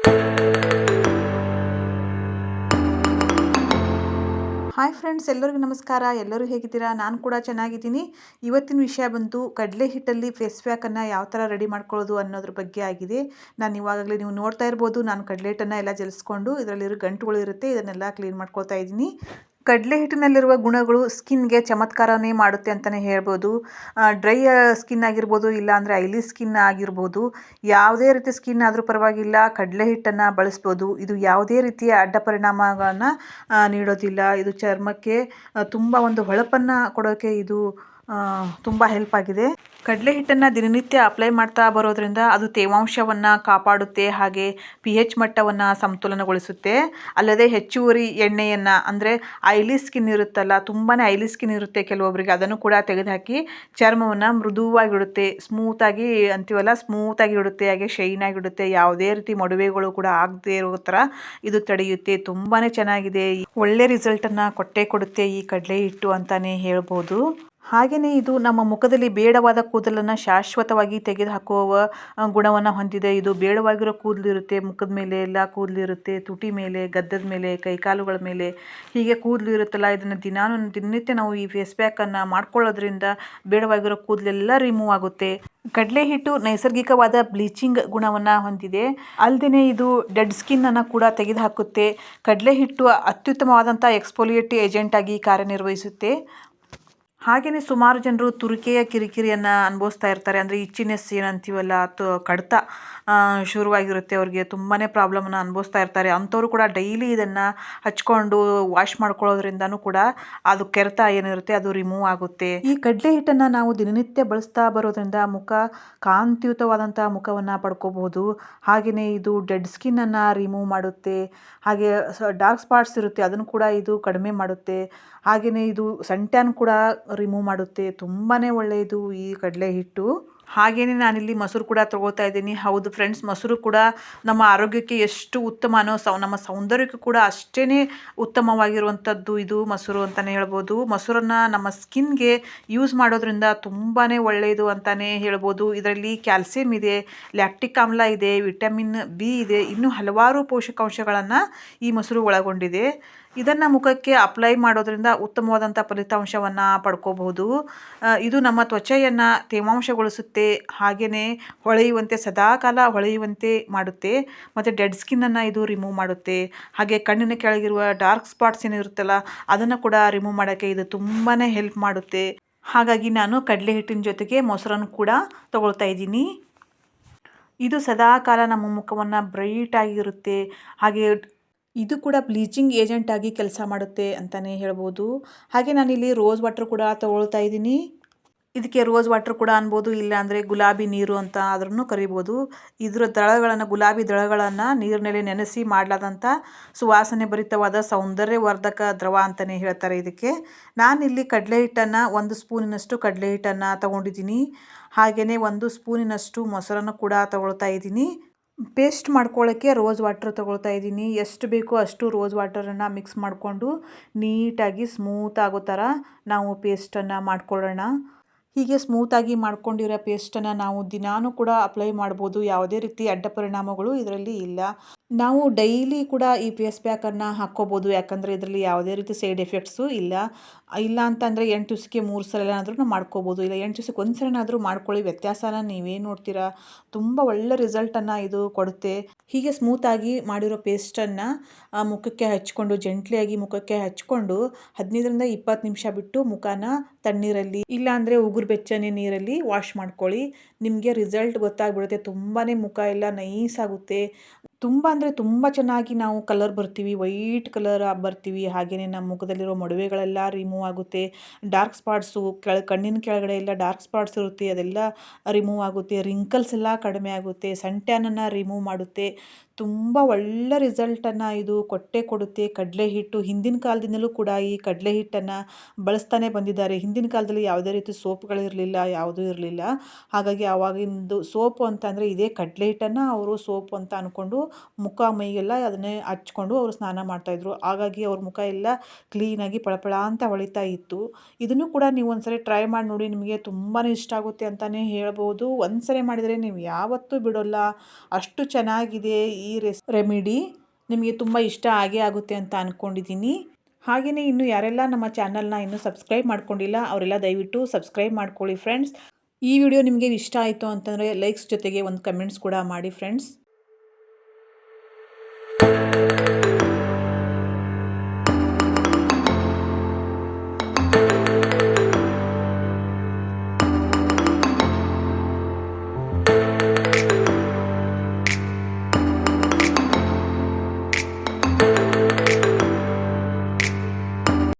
Hi friends, ಎಲ್ಲರಿಗೂ ನಮಸ್ಕಾರ. ಎಲ್ಲರೂ ಹೇಗಿದ್ದೀರಾ? ನಾನು ಕೂಡ ಚೆನ್ನಾಗಿದ್ದೀನಿ. ಇವತ್ತಿನ ವಿಷಯ ಬಂತು ಕಡಲೆ ಹಿಟ್ಟಲ್ಲಿ ಫೇಸ್ ಪ್ಯಾಕನ್ನು ಯಾವ ಥರ ರೆಡಿ ಮಾಡ್ಕೊಳ್ಳೋದು ಅನ್ನೋದ್ರ ಬಗ್ಗೆ ಆಗಿದೆ. ನಾನು ಇವಾಗಲೇ ನೀವು ನೋಡ್ತಾ ಇರ್ಬೋದು, ನಾನು ಕಡಲೆ ಹಿಟ್ಟನ್ನು ಎಲ್ಲ ಜಲಿಸ್ಕೊಂಡು ಇದರಲ್ಲಿರೋ ಗಂಟುಗಳು ಇರುತ್ತೆ, ಇದನ್ನೆಲ್ಲ ಕ್ಲೀನ್ ಮಾಡ್ಕೊಳ್ತಾ ಇದ್ದೀನಿ. ಕಡಲೆ ಹಿಟ್ಟಿನಲ್ಲಿರುವ ಗುಣಗಳು ಸ್ಕಿನ್ಗೆ ಚಮತ್ಕಾರನೇ ಮಾಡುತ್ತೆ ಅಂತಲೇ ಹೇಳ್ಬೋದು. ಡ್ರೈ ಸ್ಕಿನ್ ಆಗಿರ್ಬೋದು, ಇಲ್ಲಾಂದರೆ ಆಯಿಲಿ ಸ್ಕಿನ್ ಆಗಿರ್ಬೋದು, ಯಾವುದೇ ರೀತಿ ಸ್ಕಿನ್ ಆದರೂ ಪರವಾಗಿಲ್ಲ, ಕಡಲೆ ಹಿಟ್ಟನ್ನು ಬಳಸ್ಬೋದು. ಇದು ಯಾವುದೇ ರೀತಿಯ ಅಡ್ಡ ಪರಿಣಾಮಗಳನ್ನು ನೀಡೋದಿಲ್ಲ. ಇದು ಚರ್ಮಕ್ಕೆ ತುಂಬ ಒಂದು ಹೊಳಪನ್ನು ಕೊಡೋಕ್ಕೆ ಇದು ತುಂಬ ಹೆಲ್ಪ್ ಆಗಿದೆ. ಕಡಲೆ ಹಿಟ್ಟನ್ನು ದಿನನಿತ್ಯ ಅಪ್ಲೈ ಮಾಡ್ತಾ ಬರೋದ್ರಿಂದ ಅದು ತೇವಾಂಶವನ್ನು ಕಾಪಾಡುತ್ತೆ, ಹಾಗೆ pH ಮಟ್ಟವನ್ನು ಸಮತೋಲನಗೊಳಿಸುತ್ತೆ. ಅಲ್ಲದೆ ಹೆಚ್ಚುವರಿ ಎಣ್ಣೆಯನ್ನು, ಅಂದರೆ ಆಯಿಲಿ ಸ್ಕಿನ್ ಇರುತ್ತಲ್ಲ, ತುಂಬಾ ಆಯಿಲಿ ಸ್ಕಿನ್ ಇರುತ್ತೆ ಕೆಲವೊಬ್ಬರಿಗೆ, ಅದನ್ನು ಕೂಡ ತೆಗೆದುಹಾಕಿ ಚರ್ಮವನ್ನು ಮೃದುವಾಗಿಡುತ್ತೆ. ಸ್ಮೂತಾಗಿ ಅಂತೀವಲ್ಲ, ಸ್ಮೂತಾಗಿ ಇಡುತ್ತೆ, ಹಾಗೆ ಶೈನ್ ಆಗಿಡುತ್ತೆ. ಯಾವುದೇ ರೀತಿ ಮೊಡವೆಗಳು ಕೂಡ ಆಗದೇ ಇರೋ ಥರ ಇದು ತಡೆಯುತ್ತೆ. ತುಂಬಾ ಚೆನ್ನಾಗಿದೆ, ಒಳ್ಳೆ ರಿಸಲ್ಟನ್ನು ಕೊಟ್ಟೇ ಕೊಡುತ್ತೆ ಈ ಕಡಲೆ ಹಿಟ್ಟು ಅಂತಲೇ ಹೇಳ್ಬೋದು. ಹಾಗೆಯೇ ಇದು ನಮ್ಮ ಮುಖದಲ್ಲಿ ಬೇಡವಾದ ಕೂದಲನ್ನು ಶಾಶ್ವತವಾಗಿ ತೆಗೆದುಹಾಕುವ ಗುಣವನ್ನು ಹೊಂದಿದೆ. ಇದು ಬೇಡವಾಗಿರೋ ಕೂದಲು ಇರುತ್ತೆ, ಮುಖದ ಮೇಲೆ ಎಲ್ಲ ಕೂದಲು ಇರುತ್ತೆ, ತುಟಿ ಮೇಲೆ, ಗದ್ದದ ಮೇಲೆ, ಕೈಕಾಲುಗಳ ಮೇಲೆ, ಹೀಗೆ ಕೂದಲು ಇರುತ್ತಲ್ಲ, ಇದನ್ನು ದಿನನಿತ್ಯ ನಾವು ಈ ಫೇಸ್ ಪ್ಯಾಕನ್ನು ಮಾಡ್ಕೊಳ್ಳೋದ್ರಿಂದ ಬೇಡವಾಗಿರೋ ಕೂದಲೆಲ್ಲ ರಿಮೂವ್ ಆಗುತ್ತೆ. ಕಡಲೆ ಹಿಟ್ಟು ನೈಸರ್ಗಿಕವಾದ ಬ್ಲೀಚಿಂಗ್ ಗುಣವನ್ನು ಹೊಂದಿದೆ. ಅಲ್ಲದೆ ಇದು ಡೆಡ್ ಸ್ಕಿನ್ನನ್ನು ಕೂಡ ತೆಗೆದುಹಾಕುತ್ತೆ. ಕಡಲೆ ಹಿಟ್ಟು ಅತ್ಯುತ್ತಮವಾದಂಥ ಎಕ್ಸ್ಫೋಲಿಯೇಟ್ ಏಜೆಂಟ್ ಆಗಿ ಕಾರ್ಯನಿರ್ವಹಿಸುತ್ತೆ. ಹಾಗೆಯೇ ಸುಮಾರು ಜನರು ತುರಿಕೆಯ ಕಿರಿಕಿರಿಯನ್ನು ಅನುಭವಿಸ್ತಾ ಇರ್ತಾರೆ. ಅಂದರೆ ಇಚ್ಚಿನೆಸ್ ಏನಂತೀವಲ್ಲ, ಕಡಿತ ಶುರುವಾಗಿರುತ್ತೆ, ಅವ್ರಿಗೆ ತುಂಬಾ ಪ್ರಾಬ್ಲಮನ್ನು ಅನುಭವಿಸ್ತಾ ಇರ್ತಾರೆ. ಅಂಥವ್ರು ಕೂಡ ಡೈಲಿ ಇದನ್ನು ಹಚ್ಕೊಂಡು ವಾಶ್ ಮಾಡ್ಕೊಳ್ಳೋದ್ರಿಂದನೂ ಕೂಡ ಅದು ಕೆರೆತ ಏನಿರುತ್ತೆ ಅದು ರಿಮೂವ್ ಆಗುತ್ತೆ. ಈ ಕಡಲೆ ಹಿಟ್ಟನ್ನು ನಾವು ದಿನನಿತ್ಯ ಬಳಸ್ತಾ ಬರೋದ್ರಿಂದ ಮುಖ ಕಾಂತಿಯುತವಾದಂಥ ಮುಖವನ್ನು ಪಡ್ಕೋಬಹುದು. ಹಾಗೆಯೇ ಇದು ಡೆಡ್ ಸ್ಕಿನ್ನನ್ನು ರಿಮೂವ್ ಮಾಡುತ್ತೆ. ಹಾಗೆ ಡಾರ್ಕ್ ಸ್ಪಾಟ್ಸ್ ಇರುತ್ತೆ, ಅದನ್ನು ಕೂಡ ಇದು ಕಡಿಮೆ ಮಾಡುತ್ತೆ. ಹಾಗೆಯೇ ಇದು ಸನ್ ಟ್ಯಾನ್ ಕೂಡ ರಿಮೂವ್ ಮಾಡುತ್ತೆ. ತುಂಬಾ ಒಳ್ಳೆಯದು ಈ ಕಡಲೆ ಹಿಟ್ಟು. ಹಾಗೆಯೇ ನಾನಿಲ್ಲಿ ಮೊಸರು ಕೂಡ ತಗೊಳ್ತಾ ಇದ್ದೀನಿ. ಹೌದು ಫ್ರೆಂಡ್ಸ್, ಮೊಸರು ಕೂಡ ನಮ್ಮ ಆರೋಗ್ಯಕ್ಕೆ ಎಷ್ಟು ಉತ್ತಮನೋ ನಮ್ಮ ಸೌಂದರ್ಯಕ್ಕೂ ಕೂಡ ಅಷ್ಟೇ ಉತ್ತಮವಾಗಿರುವಂಥದ್ದು ಇದು ಮೊಸರು ಅಂತಲೇ ಹೇಳ್ಬೋದು. ಮೊಸರನ್ನು ನಮ್ಮ ಸ್ಕಿನ್ಗೆ ಯೂಸ್ ಮಾಡೋದ್ರಿಂದ ತುಂಬಾ ಒಳ್ಳೆಯದು ಅಂತಲೇ ಹೇಳ್ಬೋದು. ಇದರಲ್ಲಿ ಕ್ಯಾಲ್ಸಿಯಂ ಇದೆ, ಲ್ಯಾಕ್ಟಿಕ್ ಆಮ್ಲ ಇದೆ, ವಿಟಮಿನ್ ಬಿ ಇದೆ, ಇನ್ನೂ ಹಲವಾರು ಪೋಷಕಾಂಶಗಳನ್ನು ಈ ಮೊಸರು ಒಳಗೊಂಡಿದೆ. ಇದನ್ನು ಮುಖಕ್ಕೆ ಅಪ್ಲೈ ಮಾಡೋದ್ರಿಂದ ಉತ್ತಮವಾದಂಥ ಫಲಿತಾಂಶವನ್ನು ಪಡ್ಕೋಬಹುದು. ಇದು ನಮ್ಮ ತ್ವಚೆಯನ್ನು ತೇವಾಂಶಗೊಳಿಸುತ್ತೆ, ಹಾಗೆಯೇ ಹೊಳೆಯುವಂತೆ, ಸದಾಕಾಲ ಹೊಳೆಯುವಂತೆ ಮಾಡುತ್ತೆ. ಮತ್ತು ಡೆಡ್ ಸ್ಕಿನ್ನನ್ನು ಇದು ರಿಮೂವ್ ಮಾಡುತ್ತೆ. ಹಾಗೆ ಕಣ್ಣಿನ ಕೆಳಗಿರುವ ಡಾರ್ಕ್ ಸ್ಪಾಟ್ಸ್ ಏನಿರುತ್ತಲ್ಲ, ಅದನ್ನು ಕೂಡ ರಿಮೂವ್ ಮಾಡೋಕ್ಕೆ ಇದು ತುಂಬಾ ಹೆಲ್ಪ್ ಮಾಡುತ್ತೆ. ಹಾಗಾಗಿ ನಾನು ಕಡಲೆ ಹಿಟ್ಟಿನ ಜೊತೆಗೆ ಮೊಸರನ್ನು ಕೂಡ ತಗೊಳ್ತಾ ಇದ್ದೀನಿ. ಇದು ಸದಾಕಾಲ ನಮ್ಮ ಮುಖವನ್ನು ಬ್ರೈಟಾಗಿರುತ್ತೆ. ಹಾಗೆ ಇದು ಕೂಡ ಬ್ಲೀಚಿಂಗ್ ಏಜೆಂಟ್ ಆಗಿ ಕೆಲಸ ಮಾಡುತ್ತೆ ಅಂತಲೇ ಹೇಳ್ಬೋದು. ಹಾಗೆ ನಾನಿಲ್ಲಿ ರೋಸ್ ವಾಟರ್ ಕೂಡ ತಗೊಳ್ತಾ ಇದ್ದೀನಿ. ಇದಕ್ಕೆ ರೋಸ್ ವಾಟರ್ ಕೂಡ ಅನ್ಬೋದು, ಇಲ್ಲಾಂದರೆ ಗುಲಾಬಿ ನೀರು ಅಂತ ಆದ್ರೂ ಕರಿಬೋದು. ಇದರ ದಳಗಳನ್ನು, ಗುಲಾಬಿ ದಳಗಳನ್ನು ನೀರಿನಲ್ಲಿ ನೆನೆಸಿ ಮಾಡಲಾದಂಥ ಸುವಾಸನೆ ಭರಿತವಾದ ಸೌಂದರ್ಯವರ್ಧಕ ದ್ರವ ಅಂತಲೇ ಹೇಳ್ತಾರೆ ಇದಕ್ಕೆ. ನಾನಿಲ್ಲಿ ಕಡಲೆ ಹಿಟ್ಟನ್ನು 1 ಸ್ಪೂನಿನಷ್ಟು ಕಡಲೆ ಹಿಟ್ಟನ್ನು ತಗೊಂಡಿದ್ದೀನಿ. ಹಾಗೆಯೇ 1 ಸ್ಪೂನಿನಷ್ಟು ಮೊಸರನ್ನು ಕೂಡ ತಗೊಳ್ತಾ ಇದ್ದೀನಿ. ಪೇಸ್ಟ್ ಮಾಡ್ಕೊಳ್ಳೋಕ್ಕೆ ರೋಸ್ ವಾಟರ್ ತಗೊಳ್ತಾ ಇದ್ದೀನಿ. ಎಷ್ಟು ಬೇಕೋ ಅಷ್ಟು ರೋಸ್ ವಾಟರನ್ನು ಮಿಕ್ಸ್ ಮಾಡಿಕೊಂಡು ನೀಟಾಗಿ ಸ್ಮೂತ್ ಆಗೋ ಥರ ನಾವು ಪೇಸ್ಟನ್ನು ಮಾಡ್ಕೊಳ್ಳೋಣ. ಹೀಗೆ ಸ್ಮೂತಾಗಿ ಮಾಡ್ಕೊಂಡಿರೋ ಪೇಸ್ಟನ್ನು ನಾವು ದಿನಾನೂ ಕೂಡ ಅಪ್ಲೈ ಮಾಡ್ಬೋದು. ಯಾವುದೇ ರೀತಿ ಅಡ್ಡ ಪರಿಣಾಮಗಳು ಇದರಲ್ಲಿ ಇಲ್ಲ. ನಾವು ಡೈಲಿ ಕೂಡ ಈ ಫೇಸ್ ಪ್ಯಾಕನ್ನು ಹಾಕ್ಕೋಬೋದು, ಯಾಕಂದರೆ ಇದರಲ್ಲಿ ಯಾವುದೇ ರೀತಿ ಸೈಡ್ ಎಫೆಕ್ಟ್ಸು ಇಲ್ಲ. ಅಂತಂದರೆ 8 ದಿವಸಕ್ಕೆ 3 ಸಲನಾದ್ರೂ ಮಾಡ್ಕೋಬೋದು, ಇಲ್ಲ 8 ದಿವಸಕ್ಕೆ 1 ಸಲನಾದರೂ ಮಾಡ್ಕೊಳ್ಳಿ. ವ್ಯತ್ಯಾಸನ ನೀವೇನು ನೋಡ್ತೀರಾ, ತುಂಬ ಒಳ್ಳೆ ರಿಸಲ್ಟನ್ನು ಇದು ಕೊಡುತ್ತೆ. ಹೀಗೆ ಸ್ಮೂತಾಗಿ ಮಾಡಿರೋ ಪೇಸ್ಟನ್ನು ಮುಖಕ್ಕೆ ಹಚ್ಕೊಂಡು, ಜೆಂಟ್ಲಿಯಾಗಿ ಮುಖಕ್ಕೆ ಹಚ್ಕೊಂಡು 15ರಿಂದ 20 ನಿಮಿಷ ಬಿಟ್ಟು ಮುಖನ ತಣ್ಣೀರಲ್ಲಿ, ಇಲ್ಲಾಂದರೆ ಉಗುರು ಬೆಚ್ಚನೆ ನೀರಲ್ಲಿ ವಾಶ್ ಮಾಡ್ಕೊಳ್ಳಿ. ನಿಮಗೆ ರಿಸಲ್ಟ್ ಗೊತ್ತಾಗ್ಬಿಡುತ್ತೆ. ತುಂಬಾ ಮುಖ ಎಲ್ಲ ನೈಸ್ ಆಗುತ್ತೆ. ತುಂಬ ಅಂದರೆ ತುಂಬ ಚೆನ್ನಾಗಿ ನಾವು ಕಲರ್ ಬರ್ತೀವಿ, ವೈಟ್ ಕಲರ್ ಬರ್ತೀವಿ. ಹಾಗೆಯೇ ನಮ್ಮ ಮುಖದಲ್ಲಿರೋ ಮೊಡವೆಗಳೆಲ್ಲ ರಿಮೂವ್ ಆಗುತ್ತೆ. ಡಾರ್ಕ್ ಸ್ಪಾಟ್ಸು, ಕಣ್ಣಿನ ಕೆಳಗಡೆ ಎಲ್ಲ ಡಾರ್ಕ್ ಸ್ಪಾಟ್ಸ್ ಇರುತ್ತೆ, ಅದೆಲ್ಲ ರಿಮೂವ್ ಆಗುತ್ತೆ. ರಿಂಕಲ್ಸ್ ಎಲ್ಲ ಕಡಿಮೆ ಆಗುತ್ತೆ. ಸನ್ ಟ್ಯಾನನ್ನು ರಿಮೂವ್ ಮಾಡುತ್ತೆ. ತುಂಬ ಒಳ್ಳೆ ರಿಸಲ್ಟನ್ನು ಇದು ಕೊಟ್ಟೇ ಕೊಡುತ್ತೆ. ಕಡಲೆ ಹಿಟ್ಟು ಹಿಂದಿನ ಕಾಲದಿಂದಲೂ ಕೂಡ ಈ ಕಡಲೆ ಹಿಟ್ಟನ್ನು ಬಳಸ್ತಾನೆ ಬಂದಿದ್ದಾರೆ. ಹಿಂದಿನ ಕಾಲದಲ್ಲಿ ಯಾವುದೇ ರೀತಿ ಸೋಪ್ಗಳಿರಲಿಲ್ಲ, ಯಾವುದೂ ಇರಲಿಲ್ಲ. ಹಾಗಾಗಿ ಆವಾಗಿಂದು ಸೋಪು ಅಂತಂದರೆ ಇದೇ ಕಡಲೆ ಹಿಟ್ಟನ್ನು ಅವರು ಸೋಪು ಅಂತ ಅಂದ್ಕೊಂಡು ಮುಖ ಮೈಗೆಲ್ಲ ಅದನ್ನೇ ಹಚ್ಕೊಂಡು ಅವರು ಸ್ನಾನ ಮಾಡ್ತಾಯಿದ್ರು. ಹಾಗಾಗಿ ಅವ್ರ ಮುಖ ಎಲ್ಲ ಕ್ಲೀನಾಗಿ ಪಳಪಳ ಅಂತ ಹೊಳಿತಾ ಇತ್ತು. ಇದನ್ನು ಕೂಡ ನೀವು ಒಂದ್ಸರಿ ಟ್ರೈ ಮಾಡಿ ನೋಡಿ, ನಿಮಗೆ ತುಂಬಾ ಇಷ್ಟ ಆಗುತ್ತೆ ಅಂತಲೇ ಹೇಳ್ಬೋದು. ಒಂದ್ಸರಿ ಮಾಡಿದರೆ ನೀವು ಯಾವತ್ತೂ ಬಿಡೋಲ್ಲ, ಅಷ್ಟು ಚೆನ್ನಾಗಿದೆ ಈ ರೆಮಿಡಿ. ನಿಮಗೆ ತುಂಬ ಇಷ್ಟ ಆಗೇ ಆಗುತ್ತೆ ಅಂತ ಅಂದ್ಕೊಂಡಿದ್ದೀನಿ. ಹಾಗೆಯೇ ಇನ್ನು ಯಾರೆಲ್ಲ ನಮ್ಮ ಚಾನಲ್ನ ಇನ್ನೂ ಸಬ್ಸ್ಕ್ರೈಬ್ ಮಾಡ್ಕೊಂಡಿಲ್ಲ ಅವರೆಲ್ಲ ದಯವಿಟ್ಟು ಸಬ್ಸ್ಕ್ರೈಬ್ ಮಾಡ್ಕೊಳ್ಳಿ ಫ್ರೆಂಡ್ಸ್. ಈ ವಿಡಿಯೋ ನಿಮಗೆ ಇಷ್ಟ ಆಯಿತು ಅಂತಂದರೆ ಲೈಕ್ಸ್ ಜೊತೆಗೆ ಒಂದು ಕಮೆಂಟ್ಸ್ ಕೂಡ ಮಾಡಿ ಫ್ರೆಂಡ್ಸ್.